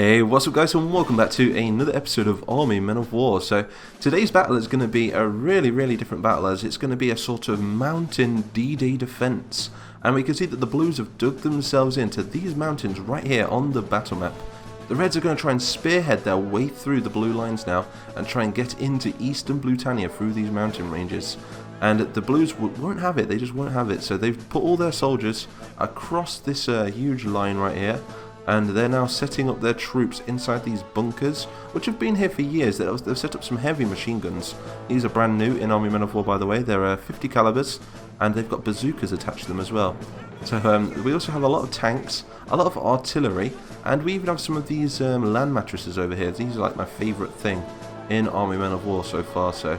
Hey, what's up guys, and welcome back to another episode of Army Men of War. So today's battle is going to be a really different battle, as it's going to be a sort of mountain D-Day defense. And we can see that the Blues have dug themselves into these mountains right here on the battle map. The Reds are going to try and spearhead their way through the blue lines now and try and get into eastern Blutania through these mountain ranges. And the Blues won't have it, they just won't have it. So they've put all their soldiers across this huge line right here. And they're now setting up their troops inside these bunkers, which have been here for years. They've set up some heavy machine guns. These are brand new in Army Men of War, by the way. They're 50 calibers, and they've got bazookas attached to them as well. So we also have a lot of tanks, a lot of artillery, and we even have some of these land mattresses over here. These are like my favourite thing in Army Men of War so far. So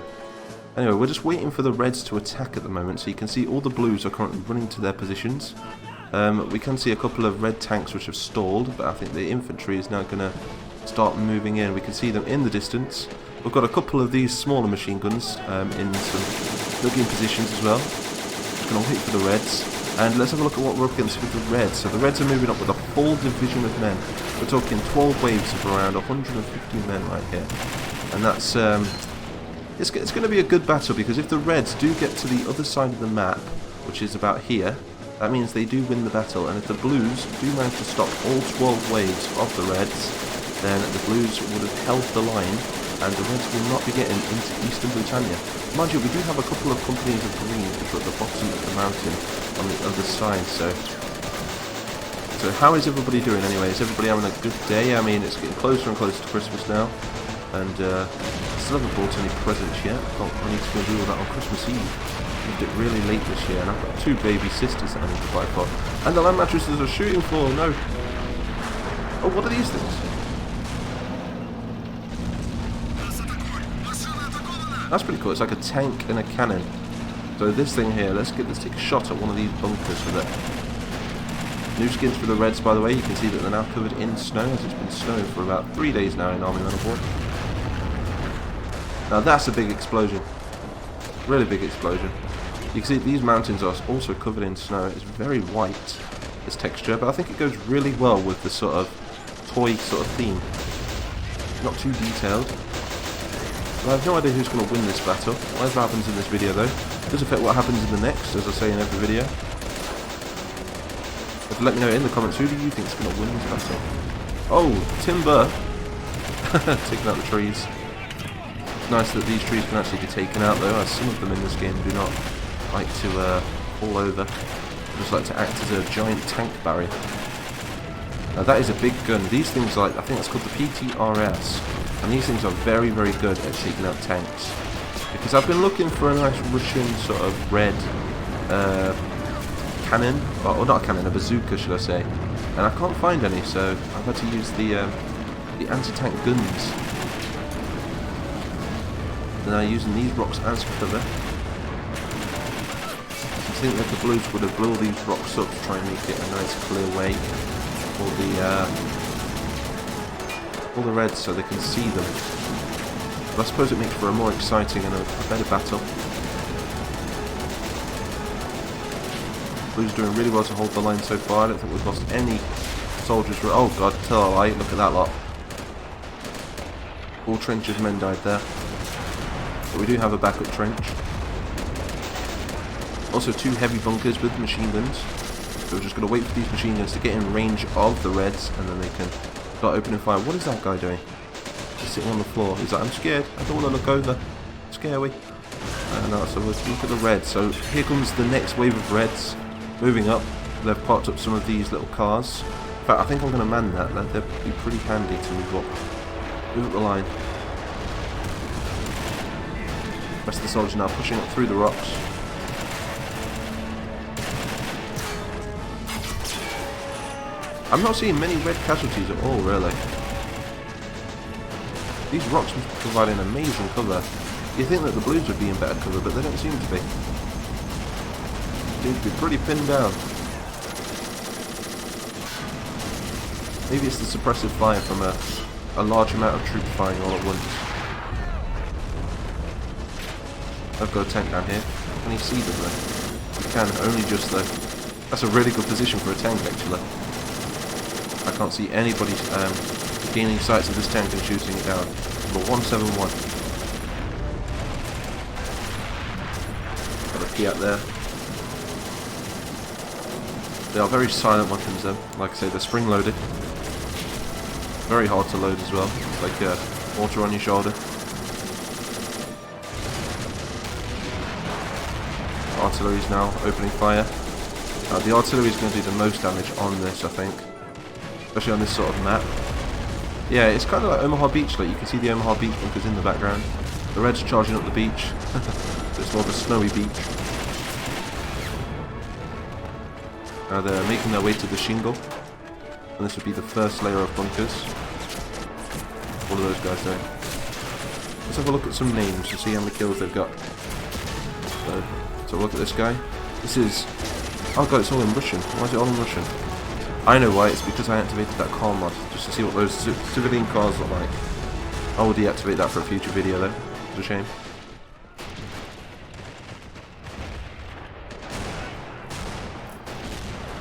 anyway, we're just waiting for the Reds to attack at the moment. So you can see all the Blues are currently running to their positions. We can see a couple of red tanks which have stalled, but I think the infantry is now going to start moving in. We can see them in the distance. We've got a couple of these smaller machine guns in some looking positions as well. Just going to wait for the Reds. And let's have a look at what we're up against with the Reds. So the Reds are moving up with a full division of men. We're talking 12 waves of around 150 men right here. And that's it's going to be a good battle, because if the Reds do get to the other side of the map, which is about here, that means they do win the battle. And if the Blues do manage to stop all 12 waves of the Reds, then the Blues would have held the line, and the Reds will not be getting into eastern Blutania. Mind you, we do have a couple of companies of Greens which are at the bottom of the mountain on the other side. So how is everybody doing anyway? Is everybody having a good day? I mean, it's getting closer and closer to Christmas now, and I still haven't bought any presents yet. I need to go do all that on Christmas Eve. Moved it really late this year, and I've got two baby sisters that I need to buy for. And the land mattresses are shooting for, no. Oh, what are these things? That's pretty cool. It's like a tank and a cannon. So this thing here, let's take a shot at one of these bunkers with it. New skins for the Reds, by the way. You can see that they're now covered in snow, as it's been snowing for about 3 days now in Army Men of War. Now that's a big explosion. Really big explosion. You can see these mountains are also covered in snow. It's very white, this texture, but I think it goes really well with the sort of toy sort of theme. Not too detailed. I have no idea who's going to win this battle. Whatever happens in this video though does affect what happens in the next, as I say in every video. But let me know in the comments, who do you think is going to win this battle? Oh, timber! Taking out the trees. Nice that these trees can actually be taken out though, as some of them in this game do not like to fall over. They just like to act as a giant tank barrier. Now that is a big gun. These things are like, I think that's called the PTRS, and these things are very good at taking out tanks. Because I've been looking for a nice Russian sort of red cannon, or not a cannon, a bazooka should I say, and I can't find any, so I've had to use the anti-tank guns. Now using these rocks as cover. I think that the Blues would have blew these rocks up to try and make it a nice clear way for all the Reds so they can see them. But I suppose it makes for a more exciting and a better battle. Blues doing really well to hold the line so far. I don't think we've lost any soldiers. Oh god, tell a lie, look at that lot. All trenches men died there. But we do have a backup trench. Also 2 heavy bunkers with machine guns. So we're just going to wait for these machine guns to get in range of the Reds, and then they can start opening fire. What is that guy doing? Just sitting on the floor. He's like, I'm scared. I don't want to look over. Scary. No, so let's look at the Reds. So here comes the next wave of Reds moving up. They've parked up some of these little cars. In fact, I think I'm going to man that. They'd be pretty handy to move up the line. The rest of the soldiers now pushing up through the rocks. I'm not seeing many red casualties at all, really. These rocks must be providing amazing cover. You think that the Blues would be in better cover, but they don't seem to be. They seem to be pretty pinned down. Maybe it's the suppressive fire from a large amount of troops firing all at once. I've got a tank down here. Can you see them though? You can, only just though. That's a really good position for a tank actually. I can't see anybody gaining sights of this tank and shooting it down. Number 171. Got a key out there. They are very silent weapons though. Like I say, they're spring loaded. Very hard to load as well. It's like water on your shoulder. Artillery's now opening fire. The artillery is going to do the most damage on this, I think. Especially on this sort of map. Yeah, it's kind of like Omaha Beach. Like you can see the Omaha Beach bunkers in the background. The Reds are charging up the beach. So it's more of a snowy beach. Now they're making their way to the shingle. And this would be the first layer of bunkers. What are those guys doing? Let's have a look at some names to see how many kills they've got. So look at this guy. This is... Oh god, it's all in Russian. Why is it all in Russian? I know why, it's because I activated that car mod, just to see what those civilian cars look like. I will deactivate that for a future video though. It's a shame.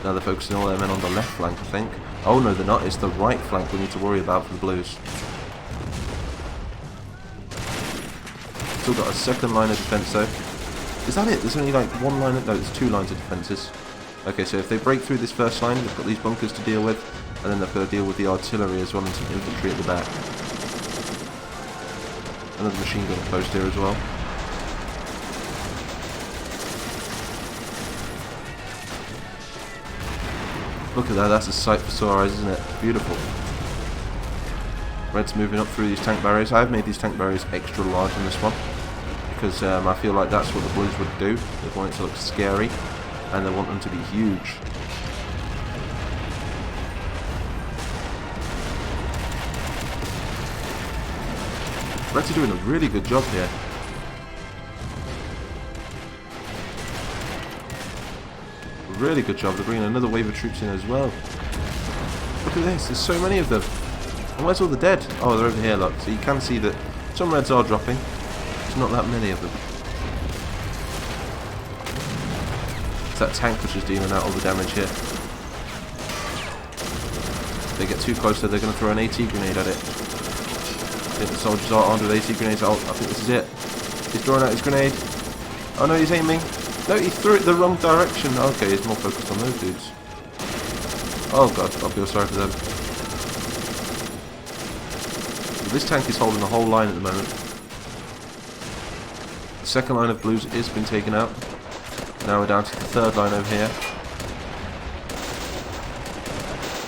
Now they're focusing all their men on the left flank, I think. Oh no, they're not. It's the right flank we need to worry about for the Blues. Still got a second line of defence though. Is that it? There's only like one line of... No, there's two lines of defences. Okay, so if they break through this first line, they've got these bunkers to deal with, and then they've got to deal with the artillery as well and some infantry at the back. Another machine gun post here as well. Look at that, that's a sight for sore eyes, isn't it? Beautiful. Red's moving up through these tank barriers. I've made these tank barriers extra large on this one, because I feel like that's what the Blues would do. They want it to look scary, and they want them to be huge. Reds are doing a really good job here. Really good job. They're bringing another wave of troops in as well. Look at this, there's so many of them. And where's all the dead? Oh, they're over here, look. So you can see that some Reds are dropping. There's not that many of them. It's that tank which is dealing out all the damage here. If they get too close, they're going to throw an AT grenade at it. I think the soldiers are armed with AT grenades. Oh, I think this is it. He's drawing out his grenade. Oh no, he's aiming. No, he threw it the wrong direction. Okay, he's more focused on those dudes. Oh god, I feel sorry for them. This tank is holding the whole line at the moment. The second line of Blues has been taken out. Now we're down to the third line over here.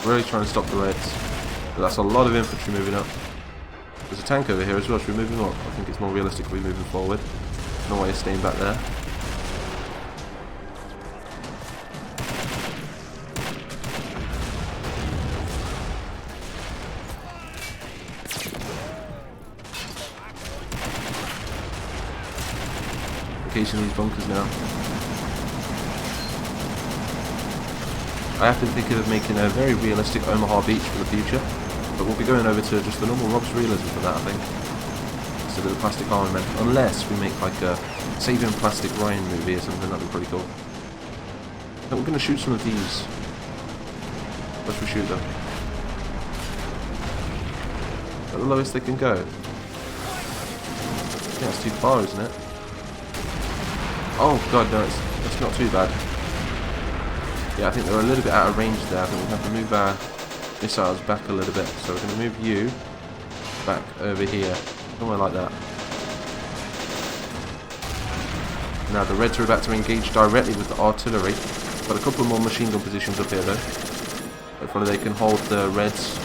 Really trying to stop the Reds. But that's a lot of infantry moving up. There's a tank over here as well. Should we move him up? I think it's more realistic if we move him forward. No way of staying back there. Location these bunkers now. I have been thinking of making a very realistic Omaha Beach for the future, but we'll be going over to just the normal Rob's realism for that, I think, instead of the plastic Iron Man, unless we make like a Saving Plastic Ryan movie or something. That'd be pretty cool. But we're going to shoot some of these. Let's reshoot them. At the lowest they can go. Yeah, it's too far, isn't it? Oh god, no, it's not too bad. Yeah, I think they're a little bit out of range there. I think we'll have to move our missiles back a little bit. So we're going to move you back over here, somewhere like that. Now the Reds are about to engage directly with the artillery. Got a couple more machine gun positions up here though. Hopefully they can hold the Reds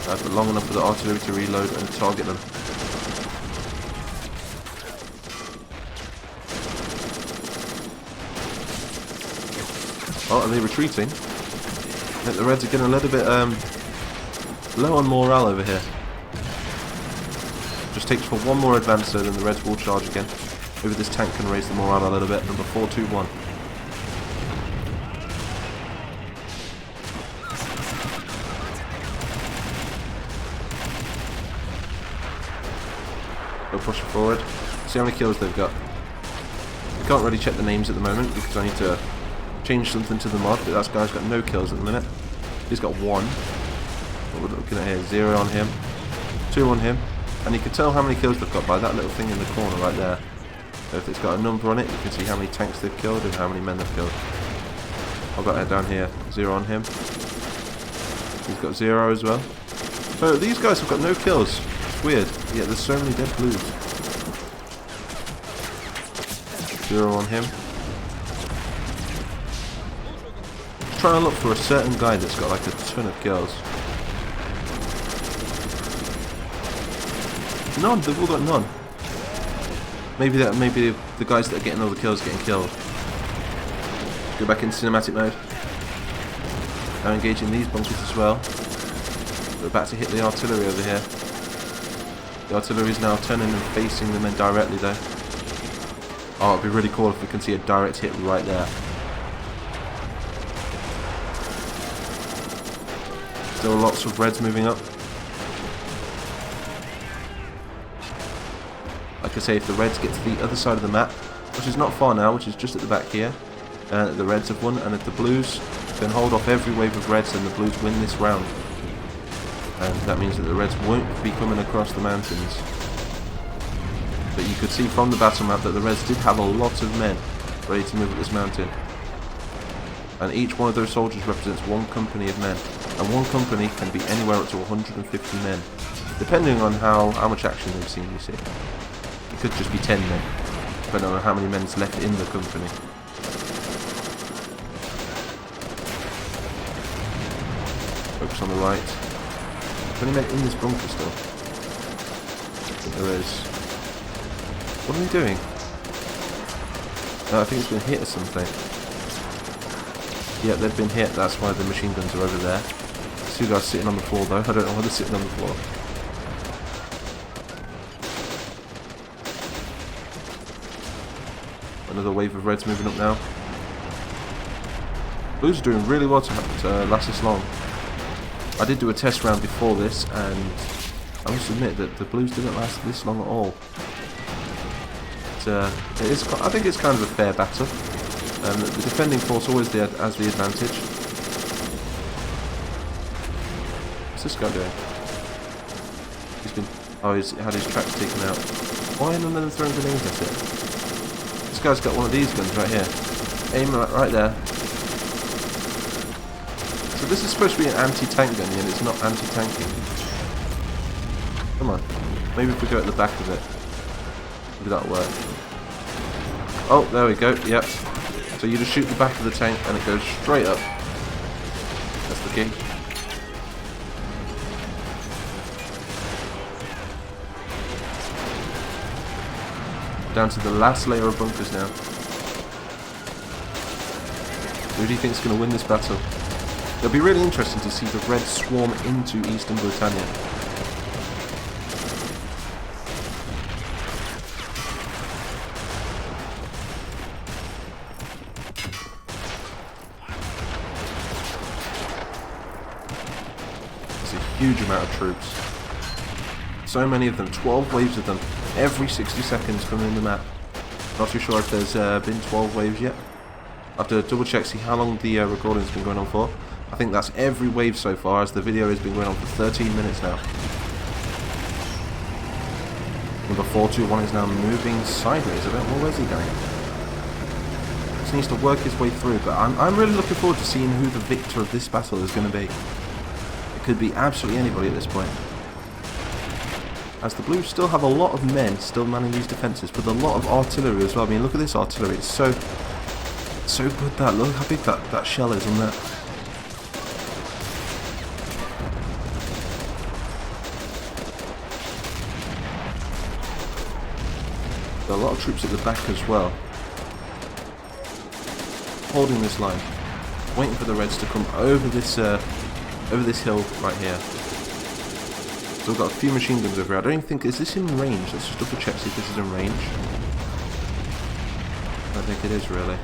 for long enough for the artillery to reload and target them. Oh, are they retreating? I think the Reds are getting a little bit low on morale over here. Just takes for one more advance, so then the Reds will charge again. Maybe this tank can raise the morale a little bit. Number 421. They'll push it forward. See how many kills they've got. We can't really check the names at the moment because I need to change something to the mod, but that guy's got no kills at the minute. He's got one. What we're looking at here, 0 on him, 2 on him, and you can tell how many kills they've got by that little thing in the corner right there. So if it's got a number on it, you can see how many tanks they've killed and how many men they've killed. I've got that down here, 0 on him. He's got 0 as well. So these guys have got no kills. It's weird. Yeah, there's so many dead blues. 0 on him. Try and look for a certain guy that's got like a ton of kills. None. They've all got none. Maybe the guys that are getting all the kills are getting killed. Go back into cinematic mode. Now engaging these bunkers as well. We're about to hit the artillery over here. The artillery is now turning and facing the men directly though. Oh, it'd be really cool if we can see a direct hit right there. Still lots of reds moving up. Like I say, if the reds get to the other side of the map, which is not far now, which is just at the back here, the reds have won, and if the blues can hold off every wave of reds, then the blues win this round. And that means that the reds won't be coming across the mountains. But you could see from the battle map that the reds did have a lot of men ready to move up this mountain. And each one of those soldiers represents one company of men. And one company can be anywhere up to 150 men, depending on how much action they've seen, you see. It could just be 10 men, depending on how many men's left in the company. Focus on the right. Is there any men in this bunker still? I think there is. What are they doing? I think it's been hit or something. Yeah, they've been hit, that's why the machine guns are over there. There's 2 guys sitting on the floor though, I don't know why they're sitting on the floor. Another wave of reds moving up now. Blues are doing really well to last this long. I did do a test round before this, and I must admit that the blues didn't last this long at all. I think it's kind of a fair battle. The defending force always has the advantage. What's this guy doing? He's had his tracks taken out. Why are none of them throwing grenades at it? This guy's got one of these guns right here. Aim right there. So this is supposed to be an anti-tank gun, and it's not anti-tanking. Come on. Maybe if we go at the back of it. Maybe that'll work. Oh, there we go. Yep. So you just shoot the back of the tank and it goes straight up. That's the key. Down to the last layer of bunkers now. Who do you think is going to win this battle? It'll be really interesting to see the Reds swarm into Eastern Britannia. Huge amount of troops. So many of them, 12 waves of them, every 60 seconds coming in the map. Not too sure if there's been 12 waves yet. I have to double check, see how long the recording's been going on for. I think that's every wave so far, as the video has been going on for 13 minutes now. Number 421 is now moving sideways. I don't know where's he going. Just needs to work his way through, but I'm really looking forward to seeing who the victor of this battle is going to be. Could be absolutely anybody at this point. As the Blues still have a lot of men still manning these defences, but a lot of artillery as well. I mean, look at this artillery. It's so good that. Look how big that shell is on that. There are a lot of troops at the back as well. Holding this line. Waiting for the Reds to come over this hill right here. So we've got a few machine guns over here. I don't even think, is this in range? Let's just double check, see if this is in range. I don't think it is really.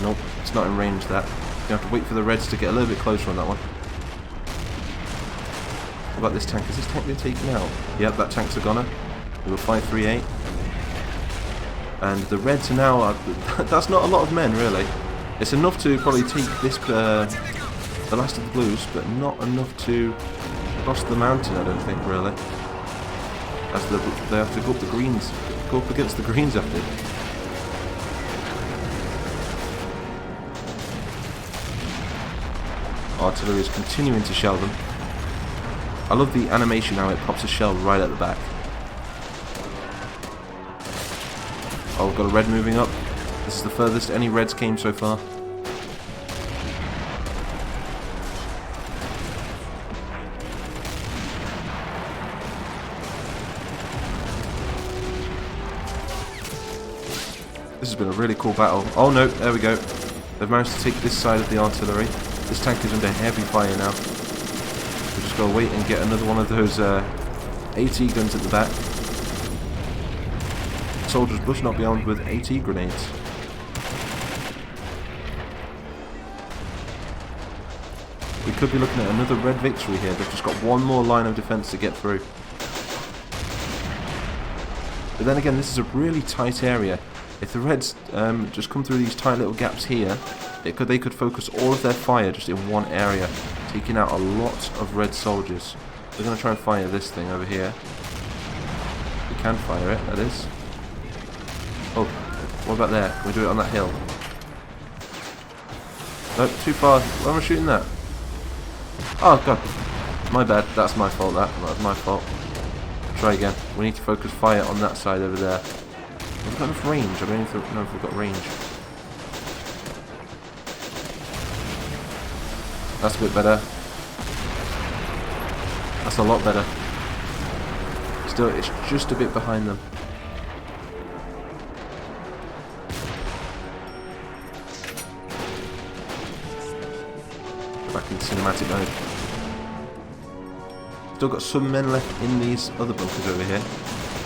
Nope, it's not in range that. You have to wait for the Reds to get a little bit closer on that one. What about this tank? Is this tank been taken out? Yep, that tank's a goner. We were 538. And the Reds are now, that's not a lot of men really. It's enough to probably take this the last of the blues, but not enough to cross the mountain, I don't think, really. As they have to go up the greens, go up against the greens after. Artillery is continuing to shell them. I love the animation how it pops a shell right at the back. Oh, we've got a red moving up. This is the furthest any reds came so far. This has been a really cool battle. Oh no, there we go. They've managed to take this side of the artillery. This tank is under heavy fire now. We've just got to wait and get another one of those AT guns at the back. Soldiers must not be armed with AT grenades. We could be looking at another red victory here. They've just got one more line of defense to get through. But then again, this is a really tight area. If the Reds just come through these tight little gaps here, they could focus all of their fire just in one area, taking out a lot of Red soldiers. We're going to try and fire this thing over here. We can fire it, that is. Oh, what about there? Can we do it on that hill? No, too far. Why am I shooting that? Oh, God. My bad. That's my fault, that. That was my fault. Try again. We need to focus fire on that side over there. We've got enough range. I don't even know if we've got range. That's a bit better. That's a lot better. Still, it's just a bit behind them. Go back in cinematic mode. Still got some men left in these other bunkers over here.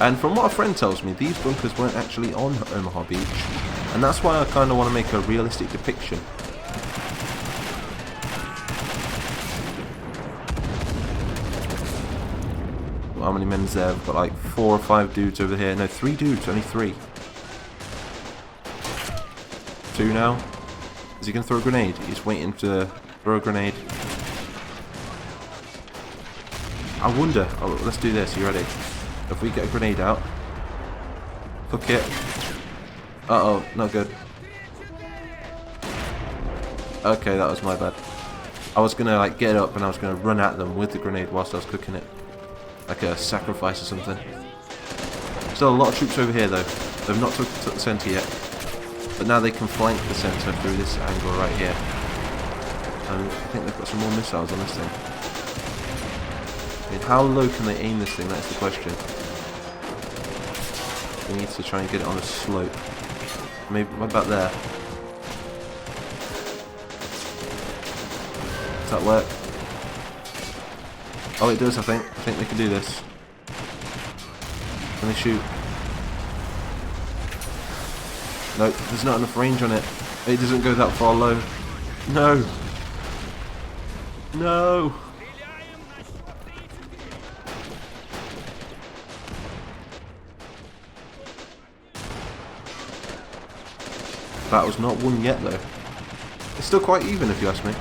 And from what a friend tells me, these bunkers weren't actually on Omaha Beach. And that's why I kind of want to make a realistic depiction. How many men's there? We've got like 4 or 5 dudes over here. No, 3 dudes, only 3. 2 now. Is he going to throw a grenade? He's waiting to throw a grenade. I wonder. Oh, let's do this. Are you ready? If we get a grenade out, hook it. Uh-oh, not good. Okay, that was my bad. I was gonna like get up and I was gonna run at them with the grenade whilst I was cooking it, like a sacrifice or something. Still a lot of troops over here though. They've not took the centre yet, but now they can flank the centre through this angle right here. And I think they've got some more missiles on this thing. I mean, how low can they aim this thing? That's the question. We need to try and get it on a slope. Maybe, what about there? Does that work? Oh, it does, I think. I think they can do this. Can they shoot? No, there's not enough range on it. It doesn't go that far low. No! No! Battle's not won yet though. It's still quite even if you ask me.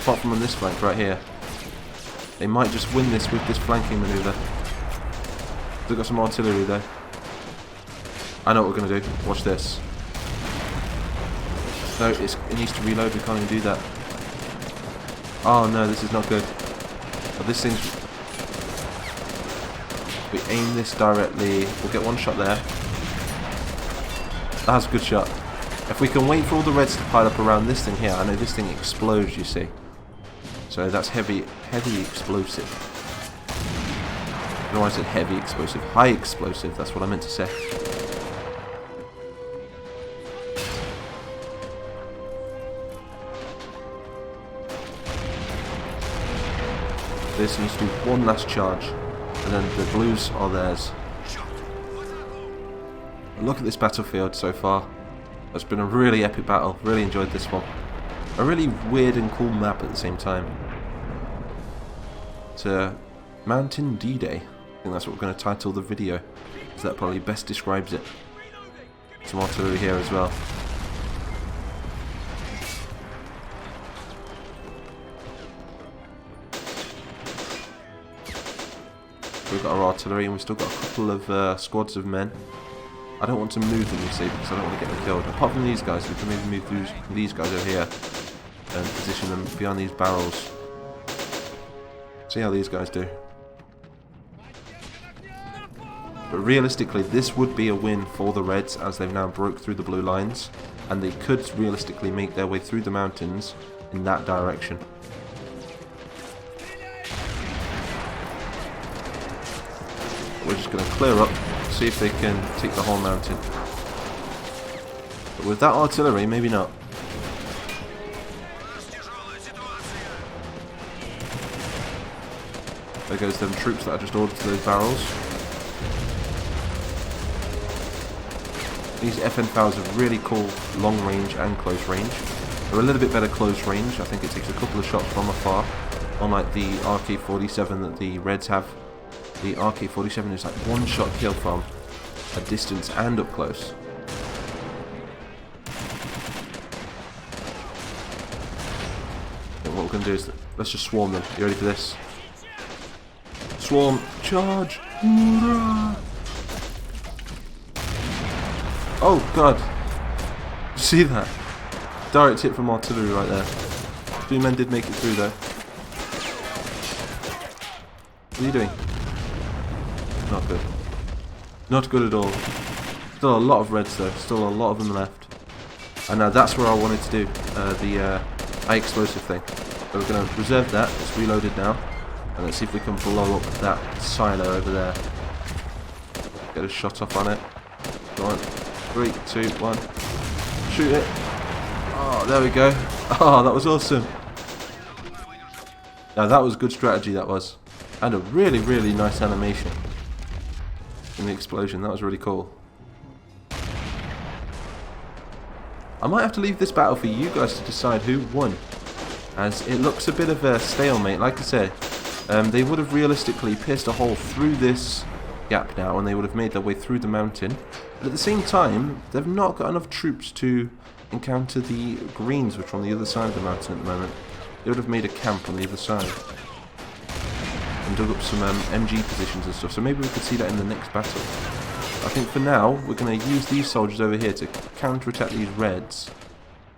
Apart from on this flank right here. They might just win this with this flanking manoeuvre. They've got some artillery though. I know what we're going to do. Watch this. No, it needs to reload. We can't even do that. Oh no, this is not good. Oh, this thing's... If we aim this directly, we'll get one shot there. That's a good shot. If we can wait for all the Reds to pile up around this thing here, I know this thing explodes, you see. So that's heavy explosive. I don't know why I said heavy explosive. High explosive, that's what I meant to say. This needs to do one last charge, and then the blues are theirs. Look at this battlefield so far. It's been a really epic battle. Really enjoyed this one. A really weird and cool map at the same time. It's Mountain D-Day. I think that's what we're going to title the video, because that probably best describes it. Some artillery here as well. We've got our artillery, and we've still got a couple of squads of men. I don't want to move them, you see, because I don't want to get them killed. Apart from these guys, we can maybe move these guys over here and position them behind these barrels. See how these guys do. But realistically, this would be a win for the Reds, as they've now broke through the blue lines, and they could realistically make their way through the mountains in that direction. We're just going to clear up, see if they can take the whole mountain. But with that artillery, maybe not. There goes them troops that I just ordered to those barrels. These FN-FALs have really cool long range and close range. They're a little bit better close range. I think it takes a couple of shots from afar, unlike the RK-47 that the Reds have. The RK-47 is like one shot kill from a distance and up close. And what we're going to do is, let's just swarm them. You ready for this? Swarm, charge! Hoorah! Oh god! See that? Direct hit from artillery right there. 3 men did make it through though. What are you doing? Not good. Not good at all. Still a lot of Reds though. Still a lot of them left. And now that's where I wanted to do the high explosive thing. So we're going to reserve that. It's reloaded now. And let's see if we can blow up that silo over there. Get a shot off on it. Go on. 3, 2, 1. Shoot it. Oh, there we go. Oh, that was awesome. Now that was good strategy, that was. And a really, really nice animation in the explosion. That was really cool. I might have to leave this battle for you guys to decide who won, as it looks a bit of a stalemate. Like I said, they would have realistically pierced a hole through this gap now, and they would have made their way through the mountain. But at the same time, they've not got enough troops to encounter the Greens, which are on the other side of the mountain at the moment. They would have made a camp on the other side and dug up some MG positions and stuff, so maybe we could see that in the next battle. I think for now, we're going to use these soldiers over here to counter-attack these Reds.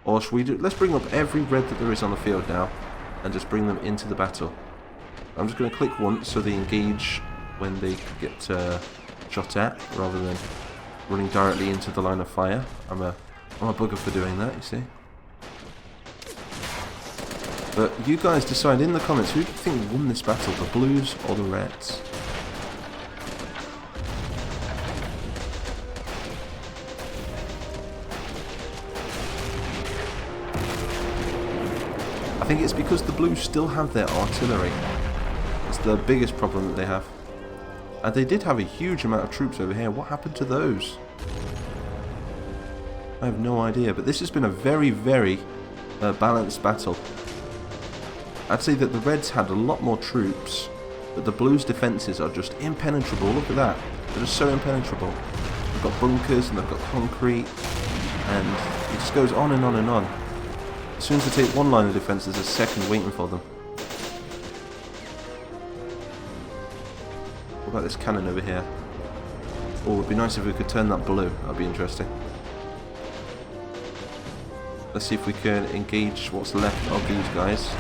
Or should we do... Let's bring up every Red that there is on the field now, and just bring them into the battle. I'm just going to click once so they engage when they get shot at, rather than running directly into the line of fire. I'm a bugger for doing that, you see. But you guys decide in the comments, who do you think won this battle, the Blues or the Reds? I think it's because the Blues still have their artillery. It's the biggest problem that they have. And they did have a huge amount of troops over here. What happened to those? I have no idea, but this has been a very, very balanced battle. I'd say that the Reds had a lot more troops, but the Blues' defences are just impenetrable. Look at that. They're just so impenetrable. They've got bunkers and they've got concrete, and it just goes on and on and on. As soon as they take one line of defence, there's a second waiting for them. What about this cannon over here? Oh, it'd be nice if we could turn that blue. That'd be interesting. Let's see if we can engage what's left of these guys.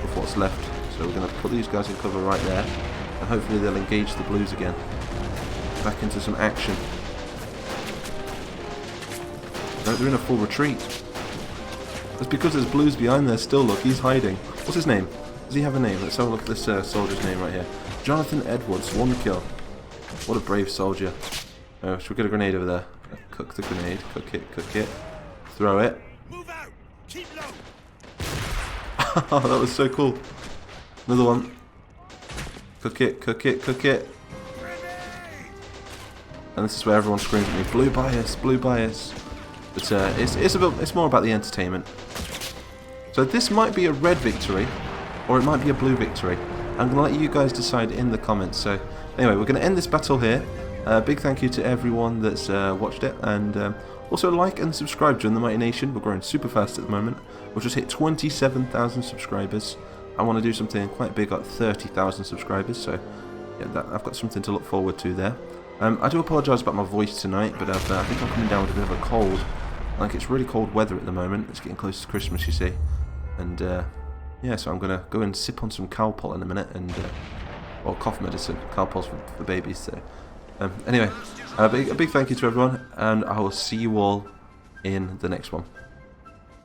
With what's left. So we're going to put these guys in cover right there. And hopefully they'll engage the Blues again. Back into some action. No, they're in a full retreat. That's because there's Blues behind there still. Look, he's hiding. What's his name? Does he have a name? Let's have a look at this soldier's name right here. Jonathan Edwards, 1 kill. What a brave soldier. Oh, should we get a grenade over there? Cook the grenade. Cook it, cook it. Throw it. Move out. Keep low. Oh, that was so cool. Another one. Cook it, cook it, cook it. And this is where everyone screams at me, blue bias, blue bias. But it's more about the entertainment. So this might be a red victory, or it might be a blue victory. I'm going to let you guys decide in the comments. So anyway, we're going to end this battle here. Big thank you to everyone that's watched it, and also like and subscribe. Join the Mighty Nation. We're growing super fast at the moment. We've just hit 27,000 subscribers. I want to do something quite big, like 30,000 subscribers. So yeah, I've got something to look forward to there. I do apologise about my voice tonight, but I think I'm coming down with a bit of a cold. Like, it's really cold weather at the moment. It's getting close to Christmas, you see. And, yeah, so I'm going to go and sip on some Calpol in a minute, and, or cough medicine. Calpol's for babies, so. Anyway, a big thank you to everyone, and I will see you all in the next one.